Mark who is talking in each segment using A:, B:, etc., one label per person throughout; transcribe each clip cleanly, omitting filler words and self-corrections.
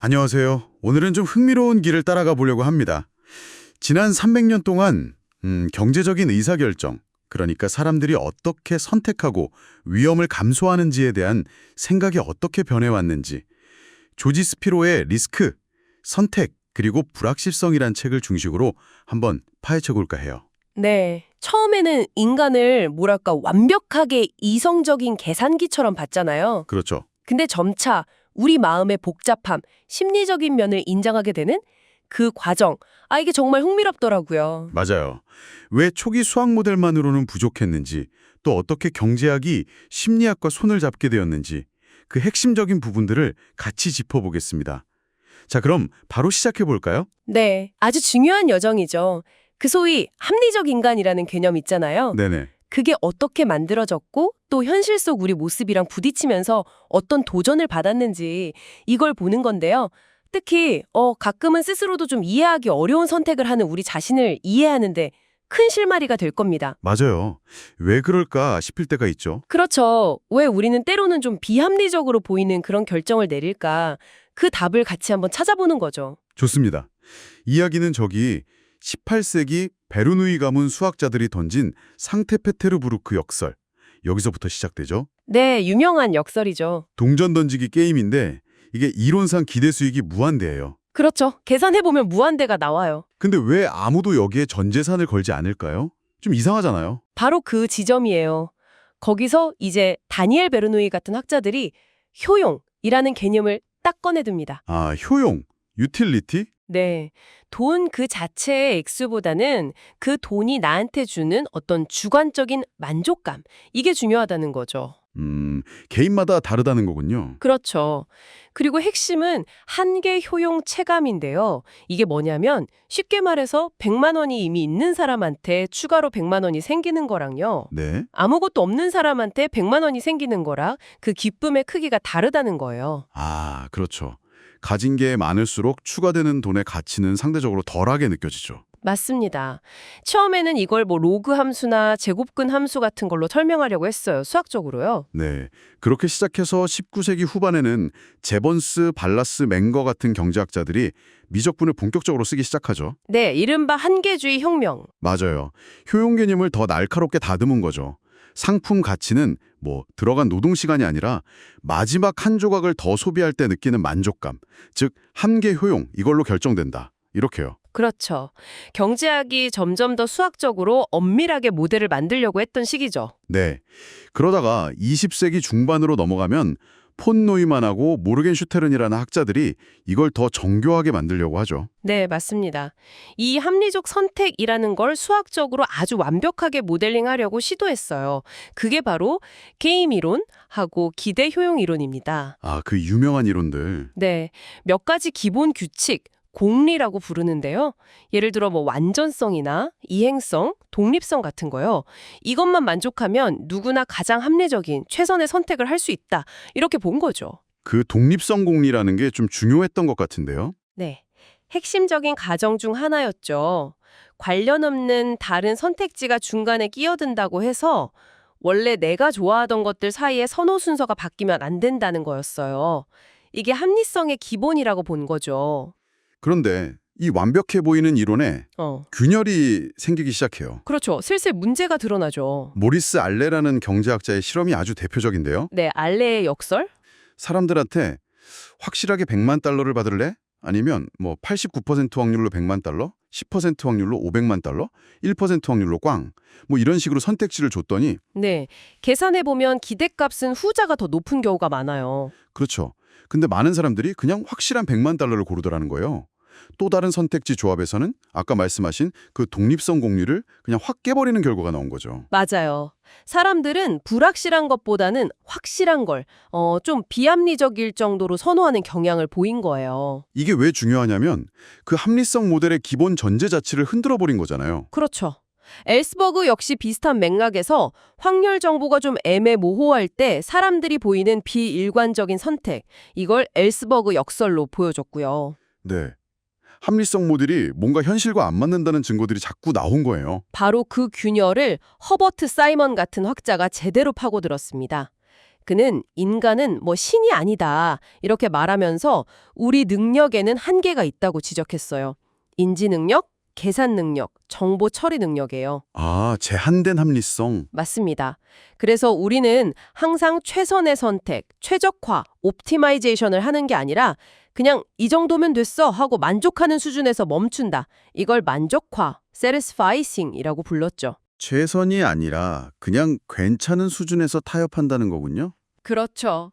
A: 안녕하세요. 오늘은 좀 흥미로운 길을 따라가 보려고 합니다. 지난 300년 동안 경제적인 의사결정, 그러니까 사람들이 어떻게 선택하고 위험을 감수하는지에 대한 생각이 어떻게 변해왔는지, 조지 스피로의 리스크, 선택, 그리고 불확실성이란 책을 중심으로 한번 파헤쳐 볼까 해요.
B: 네. 처음에는 인간을 뭐랄까 완벽하게 이성적인 계산기처럼 봤잖아요.
A: 그렇죠.
B: 근데 점차 우리 마음의 복잡함, 심리적인 면을 인정하게 되는 그 과정. 이게 정말 흥미롭더라고요.
A: 맞아요. 왜 초기 수학 모델만으로는 부족했는지, 또 어떻게 경제학이 심리학과 손을 잡게 되었는지, 그 핵심적인 부분들을 같이 짚어보겠습니다. 자, 그럼 바로 시작해 볼까요?
B: 네. 아주 중요한 여정이죠. 그 소위 합리적 인간이라는 개념 있잖아요.
A: 네네.
B: 그게 어떻게 만들어졌고 또 현실 속 우리 모습이랑 부딪히면서 어떤 도전을 받았는지 이걸 보는 건데요. 특히 가끔은 스스로도 좀 이해하기 어려운 선택을 하는 우리 자신을 이해하는데 큰 실마리가 될 겁니다.
A: 맞아요. 왜 그럴까 싶을 때가 있죠.
B: 그렇죠. 왜 우리는 때로는 좀 비합리적으로 보이는 그런 결정을 내릴까? 그 답을 같이 한번 찾아보는 거죠.
A: 좋습니다. 이야기는 저기 18세기 베르누이 가문 수학자들이 던진 상테페테르부르크 역설. 여기서부터 시작되죠.
B: 네, 유명한 역설이죠.
A: 동전 던지기 게임인데 이게 이론상 기대 수익이 무한대예요.
B: 그렇죠. 계산해보면 무한대가 나와요.
A: 근데 왜 아무도 여기에 전 재산을 걸지 않을까요? 좀 이상하잖아요.
B: 바로 그 지점이에요. 거기서 이제 다니엘 베르누이 같은 학자들이 효용이라는 개념을 딱 꺼내듭니다.
A: 아, 효용, 유틸리티?
B: 네. 돈 그 자체의 액수보다는 그 돈이 나한테 주는 어떤 주관적인 만족감, 이게 중요하다는 거죠.
A: 개인마다 다르다는 거군요.
B: 그렇죠. 그리고 핵심은 한계 효용 체감인데요. 이게 뭐냐면 쉽게 말해서 100만 원이 이미 있는 사람한테 추가로 100만 원이 생기는 거랑요.
A: 네.
B: 아무것도 없는 사람한테 100만 원이 생기는 거랑 그 기쁨의 크기가 다르다는 거예요.
A: 아, 그렇죠. 가진 게 많을수록 추가되는 돈의 가치는 상대적으로 덜하게 느껴지죠.
B: 맞습니다. 처음에는 이걸 로그 함수나 제곱근 함수 같은 걸로 설명하려고 했어요. 수학적으로요.
A: 네. 그렇게 시작해서 19세기 후반에는 제번스, 발라스, 맹거 같은 경제학자들이 미적분을 본격적으로 쓰기 시작하죠.
B: 네, 이른바 한계주의 혁명.
A: 맞아요. 효용 개념을 더 날카롭게 다듬은 거죠. 상품 가치는 들어간 노동 시간이 아니라 마지막 한 조각을 더 소비할 때 느끼는 만족감, 즉 한계 효용, 이걸로 결정된다. 이렇게요.
B: 그렇죠. 경제학이 점점 더 수학적으로 엄밀하게 모델을 만들려고 했던 시기죠.
A: 네. 그러다가 20세기 중반으로 넘어가면 폰 노이만하고 모르겐슈테른이라는 학자들이 이걸 더 정교하게 만들려고 하죠.
B: 네, 맞습니다. 이 합리적 선택이라는 걸 수학적으로 아주 완벽하게 모델링하려고 시도했어요. 그게 바로 게임 이론하고 기대 효용 이론입니다.
A: 아, 그 유명한 이론들.
B: 네, 몇 가지 기본 규칙, 공리라고 부르는데요. 예를 들어 완전성이나 이행성, 독립성 같은 거요. 이것만 만족하면 누구나 가장 합리적인 최선의 선택을 할 수 있다. 이렇게 본 거죠.
A: 그 독립성 공리라는 게 좀 중요했던 것 같은데요.
B: 네. 핵심적인 가정 중 하나였죠. 관련 없는 다른 선택지가 중간에 끼어든다고 해서 원래 내가 좋아하던 것들 사이에 선호 순서가 바뀌면 안 된다는 거였어요. 이게 합리성의 기본이라고 본 거죠.
A: 그런데 이 완벽해 보이는 이론에
B: 어.
A: 균열이 생기기 시작해요.
B: 그렇죠. 슬슬 문제가 드러나죠.
A: 모리스 알레라는 경제학자의 실험이 아주 대표적인데요.
B: 네, 알레의 역설?
A: 사람들한테 확실하게 100만 달러를 받을래? 아니면 89% 확률로 100만 달러, 10% 확률로 500만 달러, 1% 확률로 꽝. 이런 식으로 선택지를 줬더니
B: 네, 계산해보면 기대값은 후자가 더 높은 경우가 많아요.
A: 그렇죠. 근데 많은 사람들이 그냥 확실한 100만 달러를 고르더라는 거예요. 또 다른 선택지 조합에서는 아까 말씀하신 그 독립성 공리를 그냥 확 깨버리는 결과가 나온 거죠.
B: 맞아요. 사람들은 불확실한 것보다는 확실한 걸, 좀 비합리적일 정도로 선호하는 경향을 보인 거예요.
A: 이게 왜 중요하냐면 그 합리성 모델의 기본 전제 자체를 흔들어 버린 거잖아요.
B: 그렇죠. 엘스버그 역시 비슷한 맥락에서 확률 정보가 좀 애매모호할 때 사람들이 보이는 비일관적인 선택, 이걸 엘스버그 역설로 보여줬고요.
A: 네. 합리성 모델이 뭔가 현실과 안 맞는다는 증거들이 자꾸 나온 거예요.
B: 바로 그 균열을 허버트 사이먼 같은 학자가 제대로 파고들었습니다. 그는 인간은 뭐 신이 아니다 이렇게 말하면서 우리 능력에는 한계가 있다고 지적했어요. 인지 능력, 계산 능력, 정보 처리 능력이에요.
A: 아, 제한된 합리성.
B: 맞습니다. 그래서 우리는 항상 최선의 선택, 최적화, 옵티마이제이션을 하는 게 아니라 그냥 이 정도면 됐어 하고 만족하는 수준에서 멈춘다. 이걸 만족화, satisficing이라고 불렀죠.
A: 최선이 아니라 그냥 괜찮은 수준에서 타협한다는 거군요.
B: 그렇죠.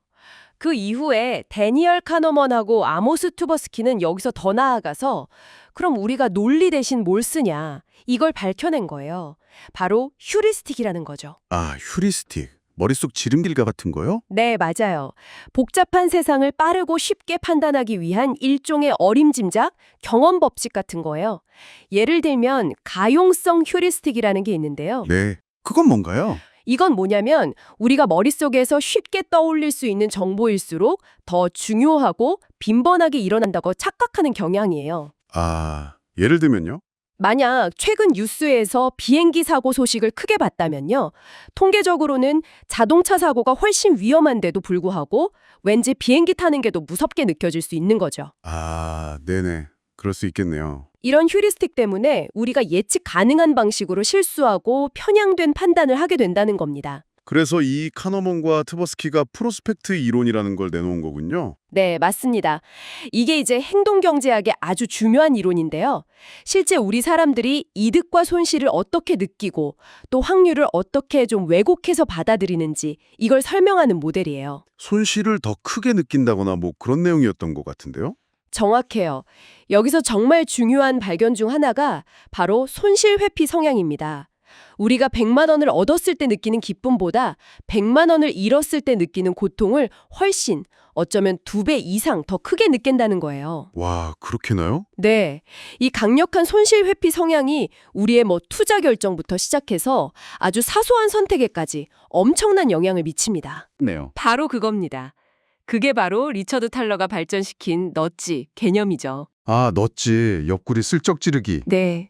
B: 그 이후에 데니얼 카너먼하고 아모스 투버스키는 여기서 더 나아가서 그럼 우리가 논리 대신 뭘 쓰냐 이걸 밝혀낸 거예요. 바로 휴리스틱이라는 거죠.
A: 아, 휴리스틱. 머릿속 지름길가 같은 거요?
B: 네, 맞아요. 복잡한 세상을 빠르고 쉽게 판단하기 위한 일종의 어림짐작, 경험 법칙 같은 거예요. 예를 들면 가용성 휴리스틱이라는 게 있는데요.
A: 네. 그건 뭔가요?
B: 이건 뭐냐면 우리가 머릿속에서 쉽게 떠올릴 수 있는 정보일수록 더 중요하고 빈번하게 일어난다고 착각하는 경향이에요.
A: 아, 예를 들면요?
B: 만약 최근 뉴스에서 비행기 사고 소식을 크게 봤다면요. 통계적으로는 자동차 사고가 훨씬 위험한데도 불구하고 왠지 비행기 타는 게 더 무섭게 느껴질 수 있는 거죠.
A: 아, 네네. 그럴 수 있겠네요.
B: 이런 휴리스틱 때문에 우리가 예측 가능한 방식으로 실수하고 편향된 판단을 하게 된다는 겁니다.
A: 그래서 이 카너먼과 트버스키가 프로스펙트 이론이라는 걸 내놓은 거군요.
B: 네, 맞습니다. 이게 이제 행동경제학의 아주 중요한 이론인데요. 실제 우리 사람들이 이득과 손실을 어떻게 느끼고 또 확률을 어떻게 좀 왜곡해서 받아들이는지 이걸 설명하는 모델이에요.
A: 손실을 더 크게 느낀다거나 뭐 그런 내용이었던 것 같은데요?
B: 정확해요. 여기서 정말 중요한 발견 중 하나가 바로 손실 회피 성향입니다. 우리가 100만 원을 얻었을 때 느끼는 기쁨보다 100만 원을 잃었을 때 느끼는 고통을 훨씬, 어쩌면 2배 이상 더 크게 느낀다는 거예요.
A: 와, 그렇게나요?
B: 네. 이 강력한 손실 회피 성향이 우리의 투자 결정부터 시작해서 아주 사소한 선택에까지 엄청난 영향을 미칩니다.
A: 네요.
B: 바로 그겁니다. 그게 바로 리처드 탈러가 발전시킨 넛지 개념이죠.
A: 아, 넛지. 옆구리 슬쩍 찌르기.
B: 네.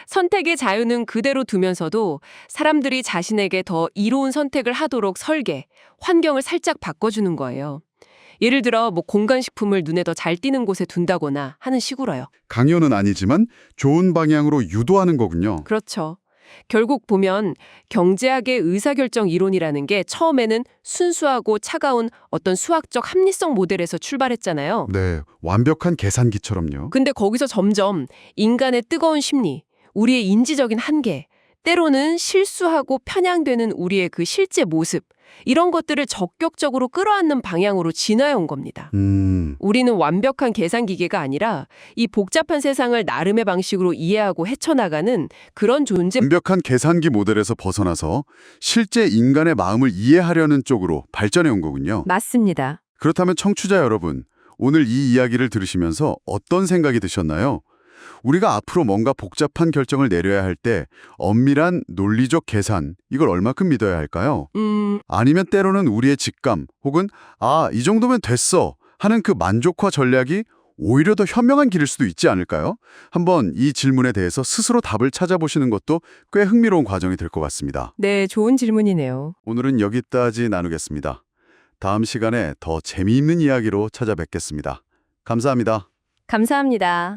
B: 선택의 자유는 그대로 두면서도 사람들이 자신에게 더 이로운 선택을 하도록 설계, 환경을 살짝 바꿔주는 거예요. 예를 들어 공간식품을 눈에 더 잘 띄는 곳에 둔다거나 하는 식으로요.
A: 강요는 아니지만 좋은 방향으로 유도하는 거군요.
B: 그렇죠. 결국 보면 경제학의 의사결정 이론이라는 게 처음에는 순수하고 차가운 어떤 수학적 합리성 모델에서 출발했잖아요.
A: 네, 완벽한 계산기처럼요.
B: 근데 거기서 점점 인간의 뜨거운 심리, 우리의 인지적인 한계, 때로는 실수하고 편향되는 우리의 그 실제 모습, 이런 것들을 적극적으로 끌어안는 방향으로 진화해 온 겁니다. 우리는 완벽한 계산 기계가 아니라 이 복잡한 세상을 나름의 방식으로 이해하고 헤쳐나가는 그런 존재.
A: 완벽한 계산기 모델에서 벗어나서 실제 인간의 마음을 이해하려는 쪽으로 발전해 온 거군요.
B: 맞습니다.
A: 그렇다면 청취자 여러분, 오늘 이 이야기를 들으시면서 어떤 생각이 드셨나요? 우리가 앞으로 뭔가 복잡한 결정을 내려야 할 때 엄밀한 논리적 계산, 이걸 얼마큼 믿어야 할까요? 아니면 때로는 우리의 직감 혹은 이 정도면 됐어 하는 그 만족화 전략이 오히려 더 현명한 길일 수도 있지 않을까요? 한번 이 질문에 대해서 스스로 답을 찾아보시는 것도 꽤 흥미로운 과정이 될 것 같습니다.
B: 네, 좋은 질문이네요.
A: 오늘은 여기까지 나누겠습니다. 다음 시간에 더 재미있는 이야기로 찾아뵙겠습니다. 감사합니다.
B: 감사합니다.